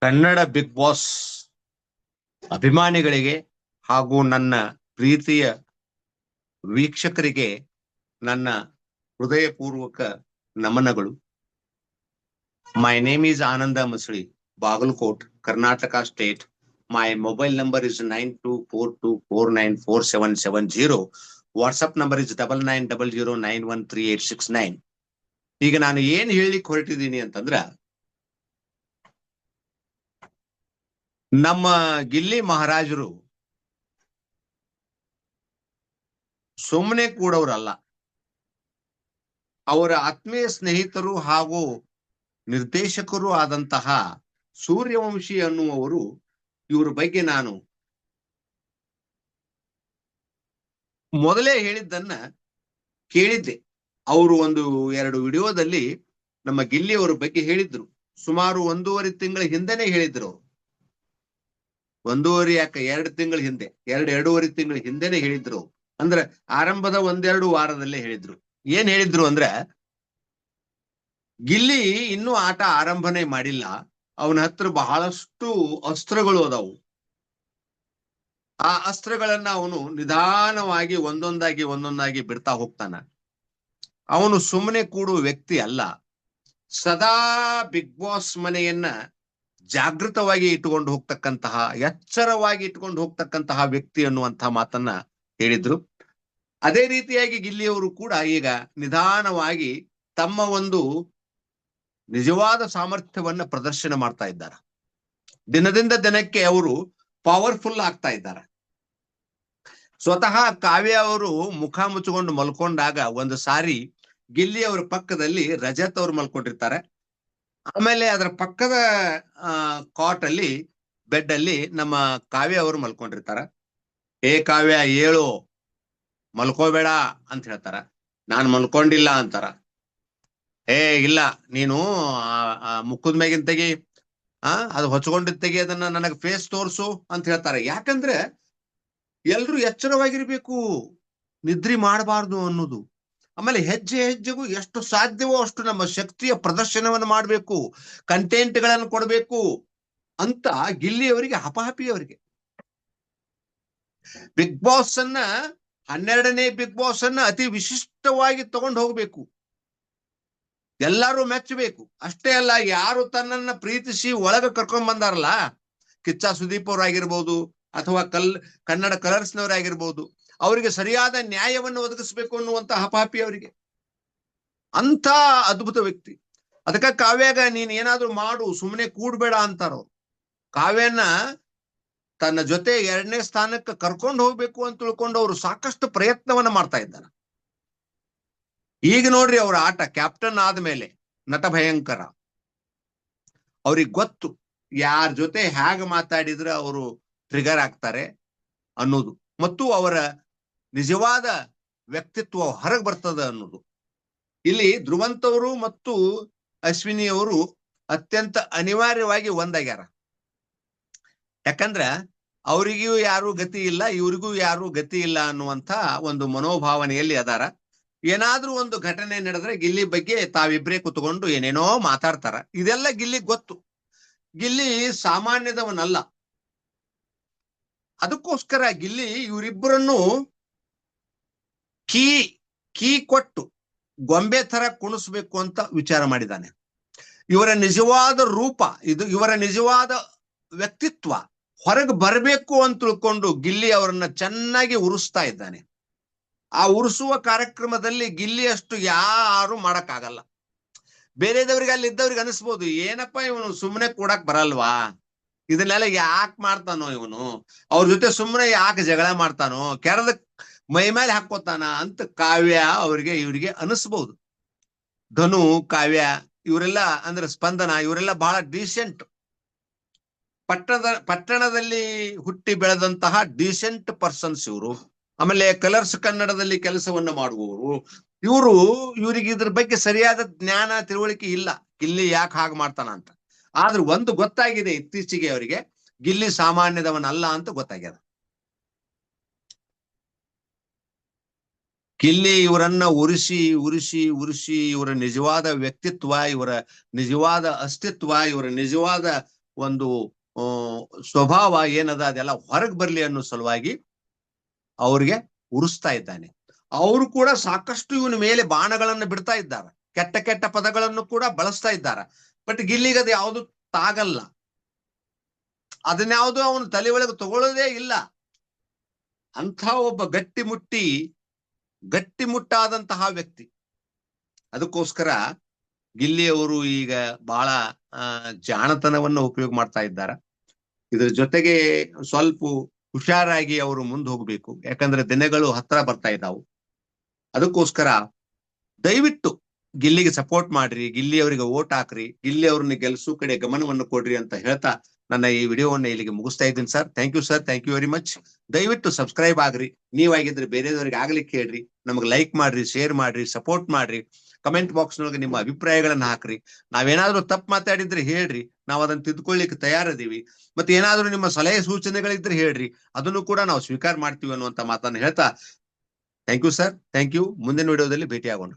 Kannada big boss ಅಭಿಮಾನಿಗಳಿಗೆ ಹಾಗೂ ನನ್ನ ಪ್ರೀತಿಯ ವೀಕ್ಷಕರಿಗೆ ನನ್ನ ಹೃದಯಪೂರ್ವಕ ನಮನಗಳು. My name is Ananda Masri, Bagalkot, Karnataka State. My mobile number is 9242494770. WhatsApp number is 9900913869. ಈಗ ನಾನು ಏನ್ ಹೇಳಿಕ್ ಹೊರಟಿದ್ದೀನಿ ಅಂತಂದ್ರ, ನಮ್ಮ ಗಿಲ್ಲಿ ಮಹಾರಾಜರು ಸುಮ್ಮನೆ ಕೂಡವರಲ್ಲ. ಅವರ ಆತ್ಮೀಯ ಸ್ನೇಹಿತರು ಹಾಗೂ ನಿರ್ದೇಶಕರು ಆದಂತಹ ಸೂರ್ಯವಂಶಿ ಅನ್ನುವರು ಇವರ ಬಗ್ಗೆ ನಾನು ಮೊದಲೇ ಹೇಳಿದ್ದನ್ನ ಕೇಳಿದ್ದೆ. ಅವರು ಒಂದು 2 ವಿಡಿಯೋದಲ್ಲಿ ನಮ್ಮ ಗಿಲ್ಲಿ ಅವರ ಬಗ್ಗೆ ಹೇಳಿದ್ರು. ಸುಮಾರು 1.5 ತಿಂಗಳ ಹಿಂದೆನೆ ಹೇಳಿದ್ರು. ಅವರು 1.5 ಯಾಕೆ 2 ತಿಂಗಳ ಹಿಂದೆ, 2.5 ತಿಂಗಳ ಹಿಂದೆನೆ ಹೇಳಿದ್ರು. ಅಂದ್ರೆ ಆರಂಭದ 1-2 ವಾರದಲ್ಲೇ ಹೇಳಿದ್ರು. ಏನ್ ಹೇಳಿದ್ರು ಅಂದ್ರೆ, ಗಿಲ್ಲಿ ಇನ್ನೂ ಆಟ ಆರಂಭನೆ ಮಾಡಿಲ್ಲ, ಅವನ ಹತ್ರ ಬಹಳಷ್ಟು ಅಸ್ತ್ರಗಳು ಅದಾವು. ಆ ಅಸ್ತ್ರಗಳನ್ನ ಅವನು ನಿಧಾನವಾಗಿ ಒಂದೊಂದಾಗಿ ಬಿಡ್ತಾ ಹೋಗ್ತಾನ. ಅವನು ಸುಮ್ಮನೆ ಕೂಡುವ ವ್ಯಕ್ತಿ ಅಲ್ಲ. ಸದಾ ಬಿಗ್ ಬಾಸ್ ಮನೆಯನ್ನ ಜಾಗೃತವಾಗಿ ಇಟ್ಟುಕೊಂಡು ಹೋಗ್ತಕ್ಕಂತಹ, ಎಚ್ಚರವಾಗಿ ಇಟ್ಕೊಂಡು ಹೋಗ್ತಕ್ಕಂತಹ ವ್ಯಕ್ತಿ ಅನ್ನುವಂತಹ ಮಾತನ್ನ ಹೇಳಿದ್ರು. ಅದೇ ರೀತಿಯಾಗಿ ಗಿಲ್ಲಿಯವರು ಕೂಡ ಈಗ ನಿಧಾನವಾಗಿ ತಮ್ಮ ಒಂದು ನಿಜವಾದ ಸಾಮರ್ಥ್ಯವನ್ನ ಪ್ರದರ್ಶನ ಮಾಡ್ತಾ ಇದ್ದಾರೆ. ದಿನದಿಂದ ದಿನಕ್ಕೆ ಅವರು ಪವರ್ಫುಲ್ ಆಗ್ತಾ ಇದ್ದಾರೆ. ಸ್ವತಃ ಕಾವ್ಯ ಅವರು ಮುಖ ಮುಚ್ಚಿಕೊಂಡು ಮಲ್ಕೊಂಡಾಗ ಒಂದು ಸಾರಿ ಗಿಲ್ಲಿ ಅವರ ಪಕ್ಕದಲ್ಲಿ ರಜತ್ ಅವ್ರು ಮಲ್ಕೊಂಡಿರ್ತಾರೆ. ಆಮೇಲೆ ಅದರ ಪಕ್ಕದ ಕಾಟ್ ಅಲ್ಲಿ, ಬೆಡ್ ಅಲ್ಲಿ ನಮ್ಮ ಕಾವ್ಯ ಅವರು ಮಲ್ಕೊಂಡಿರ್ತಾರ. ಏ ಕಾವ್ಯ ಹೇಳು, ಮಲ್ಕೋಬೇಡ ಅಂತ ಹೇಳ್ತಾರ. ನಾನ್ ಮಲ್ಕೊಂಡಿಲ್ಲ ಅಂತಾರ. ಏ ಇಲ್ಲ, ನೀನು ಮುಖದ ಮ್ಯಾಗಿನ ತೆಗಿ, ಅದು ಹೊಚ್ಕೊಂಡಿದ್ ತೆಗಿ, ಅದನ್ನ ನನಗೆ ಫೇಸ್ ತೋರ್ಸು ಅಂತ ಹೇಳ್ತಾರೆ. ಯಾಕಂದ್ರೆ ಎಲ್ರು ಎಚ್ಚರವಾಗಿರ್ಬೇಕು, ನಿದ್ರಿ ಮಾಡಬಾರ್ದು ಅನ್ನೋದು. ಆಮೇಲೆ ಹೆಜ್ಜೆ ಹೆಜ್ಜೆಗೂ ಎಷ್ಟು ಸಾಧ್ಯವೋ ಅಷ್ಟು ನಮ್ಮ ಶಕ್ತಿಯ ಪ್ರದರ್ಶನವನ್ನು ಮಾಡ್ಬೇಕು, ಕಂಟೆಂಟ್ ಗಳನ್ನು ಕೊಡ್ಬೇಕು ಅಂತ ಗಿಲ್ಲಿ ಅವರಿಗೆ ಹಪಾಹಪಿ. ಅವರಿಗೆ ಬಿಗ್ ಬಾಸ್ ಅನ್ನ, 12ನೇ ಬಿಗ್ ಬಾಸ್ ಅನ್ನ ಅತಿ ವಿಶಿಷ್ಟವಾಗಿ ತಗೊಂಡು ಹೋಗ್ಬೇಕು, ಎಲ್ಲರೂ ಮೆಚ್ಚಬೇಕು. ಅಷ್ಟೇ ಅಲ್ಲ, ಯಾರು ತನ್ನನ್ನ ಪ್ರೀತಿಸಿ ಒಳಗ ಕರ್ಕೊಂಡ್ ಬಂದಾರಲ್ಲ, ಕಿಚ್ಚ ಸುದೀಪ್ ಅವರಾಗಿರ್ಬೋದು ಅಥವಾ ಕನ್ನಡ ಕಲರ್ಸ್ನವರಾಗಿರ್ಬೋದು, ಅವರಿಗೆ ಸರಿಯಾದ ನ್ಯಾಯವನ್ನು ಒದಗಿಸ್ಬೇಕು ಅನ್ನುವಂತ ಹಪಾಪಿ ಅವರಿಗೆ. ಅಂತ ಅದ್ಭುತ ವ್ಯಕ್ತಿ. ಅದಕ್ಕ ಕಾವ್ಯಾಗ ನೀನ್ ಏನಾದ್ರು ಮಾಡು, ಸುಮ್ಮನೆ ಕೂಡ್ಬೇಡ ಅಂತಾರೋ. ಕಾವ್ಯನ ತನ್ನ ಜೊತೆ 2ನೇ ಸ್ಥಾನಕ್ಕೆ ಕರ್ಕೊಂಡು ಹೋಗ್ಬೇಕು ಅಂತ ತಿಳ್ಕೊಂಡು ಅವರು ಸಾಕಷ್ಟು ಪ್ರಯತ್ನವನ್ನ ಮಾಡ್ತಾ ಇದ್ದಾರೆ. ಈಗ ನೋಡ್ರಿ, ಅವರ ಆಟ ಕ್ಯಾಪ್ಟನ್ ಆದ್ಮೇಲೆ ನಟ ಭಯಂಕರ. ಅವ್ರಿಗೆ ಗೊತ್ತು ಯಾರ ಜೊತೆ ಹೇಗೆ ಮಾತಾಡಿದ್ರೆ ಅವರು ಟ್ರಿಗರ್ ಆಗ್ತಾರೆ ಅನ್ನೋದು, ಮತ್ತು ಅವರ ನಿಜವಾದ ವ್ಯಕ್ತಿತ್ವ ಹೊರಗೆ ಬರ್ತದ ಅನ್ನೋದು. ಇಲ್ಲಿ ಧ್ರುವಂತವರು ಮತ್ತು ಅಶ್ವಿನಿ ಅವರು ಅತ್ಯಂತ ಅನಿವಾರ್ಯವಾಗಿ ಒಂದಾಗ್ಯಾರ. ಯಾಕಂದ್ರ ಅವರಿಗೂ ಯಾರು ಗತಿ ಇಲ್ಲ, ಇವ್ರಿಗೂ ಯಾರು ಗತಿ ಇಲ್ಲ ಅನ್ನುವಂಥ ಒಂದು ಮನೋಭಾವನೆಯಲ್ಲಿ ಅದಾರ. ಏನಾದ್ರೂ ಒಂದು ಘಟನೆ ನಡೆದ್ರೆ ಗಿಲ್ಲಿ ಬಗ್ಗೆ ತಾವಿಬ್ರೇ ಕುತ್ಕೊಂಡು ಏನೇನೋ ಮಾತಾಡ್ತಾರ. ಇದೆಲ್ಲ ಗಿಲ್ಲಿ ಗೊತ್ತು. ಗಿಲ್ಲಿ ಸಾಮಾನ್ಯದವನಲ್ಲ. ಅದಕ್ಕೋಸ್ಕರ ಗಿಲ್ಲಿ ಇವರಿಬ್ಬರನ್ನು ಕೀ ಕೊಟ್ಟು ಗೊಂಬೆ ತರ ಕುಣಿಸ್ಬೇಕು ಅಂತ ವಿಚಾರ ಮಾಡಿದ್ದಾನೆ. ಇವರ ನಿಜವಾದ ರೂಪ, ಇವರ ನಿಜವಾದ ವ್ಯಕ್ತಿತ್ವ ಹೊರಗೆ ಬರಬೇಕು ಅಂತ ತಿಳ್ಕೊಂಡು ಗಿಲ್ಲಿ ಅವರನ್ನ ಚೆನ್ನಾಗಿ ಉರಿಸ್ತಾ ಇದ್ದಾನೆ. ಆ ಉರಿಸುವ ಕಾರ್ಯಕ್ರಮದಲ್ಲಿ ಗಿಲ್ಲಿ ಅಷ್ಟು ಯಾರು ಮಾಡಕ್ಕಾಗಲ್ಲ. ಬೇರೆದವ್ರಿಗೆ, ಅಲ್ಲಿ ಇದ್ದವ್ರಿಗೆ ಅನಿಸ್ಬೋದು, ಏನಪ್ಪ ಇವನು ಸುಮ್ಮನೆ ಕೂಡಕ್ ಬರಲ್ವಾ, ಇದನ್ನೆಲ್ಲ ಯಾಕೆ ಮಾಡ್ತಾನೋ ಇವನು, ಅವ್ರ ಜೊತೆ ಸುಮ್ಮನೆ ಯಾಕೆ ಜಗಳ ಮಾಡ್ತಾನೋ, ಕೆರದ ಮೈ ಮೇಲೆ ಹಾಕೋತಾನ ಅಂತ ಕಾವ್ಯ ಇವರಿಗೆ ಅನಿಸ್ಬಹುದು. ಧನು, ಕಾವ್ಯ ಇವರೆಲ್ಲ, ಅಂದ್ರೆ ಸ್ಪಂದನ, ಇವರೆಲ್ಲ ಬಹಳ ಡೀಸೆಂಟ್, ಪಟ್ಟಣದಲ್ಲಿ ಹುಟ್ಟಿ ಬೆಳೆದಂತಹ ಡೀಸೆಂಟ್ ಪರ್ಸನ್ಸ್ ಇವರು. ಆಮೇಲೆ ಕಲರ್ಸ್ ಕನ್ನಡದಲ್ಲಿ ಕೆಲಸವನ್ನ ಮಾಡುವವರು ಇವರಿಗೆ ಇದ್ರ ಬಗ್ಗೆ ಸರಿಯಾದ ಜ್ಞಾನ ತಿಳುವಳಿಕೆ ಇಲ್ಲ, ಗಿಲ್ಲಿ ಯಾಕೆ ಹಾಗೆ ಮಾಡ್ತಾನ ಅಂತ. ಆದ್ರೆ ಒಂದು ಗೊತ್ತಾಗಿದೆ, ಇತ್ತೀಚೆಗೆ ಅವರಿಗೆ ಗಿಲ್ಲಿ ಸಾಮಾನ್ಯದವನಲ್ಲ ಅಂತ ಗೊತ್ತಾಗ್ಯದ. ಗಿಲ್ಲಿ ಇವರನ್ನ ಉರಿಸಿ ಇವರ ನಿಜವಾದ ವ್ಯಕ್ತಿತ್ವ, ಇವರ ನಿಜವಾದ ಅಸ್ತಿತ್ವ, ಇವರ ನಿಜವಾದ ಒಂದು ಸ್ವಭಾವ ಏನದ ಅದೆಲ್ಲ ಹೊರಗೆ ಬರ್ಲಿ ಅನ್ನೋ ಸಲುವಾಗಿ ಅವ್ರಿಗೆ ಉರಿಸ್ತಾ ಇದ್ದಾನೆ. ಅವರು ಕೂಡ ಸಾಕಷ್ಟು ಇವನ ಮೇಲೆ ಬಾಣಗಳನ್ನು ಬಿಡ್ತಾ ಇದ್ದಾರೆ, ಕೆಟ್ಟ ಕೆಟ್ಟ ಪದಗಳನ್ನು ಕೂಡ ಬಳಸ್ತಾ ಇದ್ದಾರೆ. ಬಟ್ ಗಿಲ್ಲಿಗೆ ಅದು ಯಾವುದು ತಾಗಲ್ಲ, ಅದನ್ಯಾವುದು ಅವನು ತಲೆ ಒಳಗೆ ತಗೊಳ್ಳೋದೇ ಇಲ್ಲ. ಅಂಥ ಒಬ್ಬ ಗಟ್ಟಿಮುಟ್ಟಾದಂತಹ ವ್ಯಕ್ತಿ. ಅದಕ್ಕೋಸ್ಕರ ಗಿಲ್ಲಿಯವರು ಈಗ ಬಹಳ ಜಾಣತನವನ್ನು ಉಪಯೋಗ ಮಾಡ್ತಾ ಇದ್ದಾರೆ. ಇದ್ರ ಜೊತೆಗೆ ಸ್ವಲ್ಪ ಹುಷಾರಾಗಿ ಅವರು ಮುಂದೆ ಹೋಗ್ಬೇಕು, ಯಾಕಂದ್ರೆ ದಿನಗಳು ಹತ್ರ ಬರ್ತಾ ಇದ್ದಾವು. ಅದಕ್ಕೋಸ್ಕರ ದಯವಿಟ್ಟು ಗಿಲ್ಲಿಗೆ ಸಪೋರ್ಟ್ ಮಾಡ್ರಿ, ಗಿಲ್ಲಿ ಅವರಿಗೆ ಓಟ್ ಹಾಕ್ರಿ, ಗಿಲ್ಲಿ ಅವ್ರನ್ನ ಗೆಲ್ಸು ಕಡೆ ಗಮನವನ್ನು ಕೊಡ್ರಿ ಅಂತ ಹೇಳ್ತಾ ನನ್ನ ಈ ವಿಡಿಯೋವನ್ನ ಇಲ್ಲಿಗೆ ಮುಗಿಸ್ತಾ ಇದ್ದೀನಿ sir. Thank you sir, thank you very much. ದಯವಿಟ್ಟು ಸಬ್ಸ್ಕ್ರೈಬ್ ಆಗ್ರಿ, ನೀವಾಗಿದ್ರೆ ಬೇರೆದವ್ರಿಗೆ ಆಗ್ಲಿಕ್ಕೆ ಹೇಳ್ರಿ, ನಮಗೆ ಲೈಕ್ ಮಾಡ್ರಿ, ಶೇರ್ ಮಾಡ್ರಿ, ಸಪೋರ್ಟ್ ಮಾಡ್ರಿ. ಕಮೆಂಟ್ ಬಾಕ್ಸ್ ನೊಳಗೆ ನಿಮ್ಮ ಅಭಿಪ್ರಾಯಗಳನ್ನ ಹಾಕ್ರಿ. ನಾವೇನಾದ್ರೂ ತಪ್ಪು ಮಾತಾಡಿದ್ರೆ ಹೇಳ್ರಿ, ನಾವು ಅದನ್ನ ತಿದ್ಕೊಳ್ಳಿಕ್ಕೆ ತಯಾರಿದೀವಿ. ಮತ್ತೆ ಏನಾದ್ರೂ ನಿಮ್ಮ ಸಲಹೆ ಸೂಚನೆಗಳಿದ್ರೆ ಹೇಳ್ರಿ, ಅದನ್ನು ಕೂಡ ನಾವು ಸ್ವೀಕಾರ ಮಾಡ್ತೀವಿ ಅನ್ನುವಂತ ಮಾತನ್ನ ಹೇಳ್ತಾ thank you sir, thank you. ಮುಂದಿನ ವಿಡಿಯೋದಲ್ಲಿ ಭೇಟಿ ಆಗೋಣ.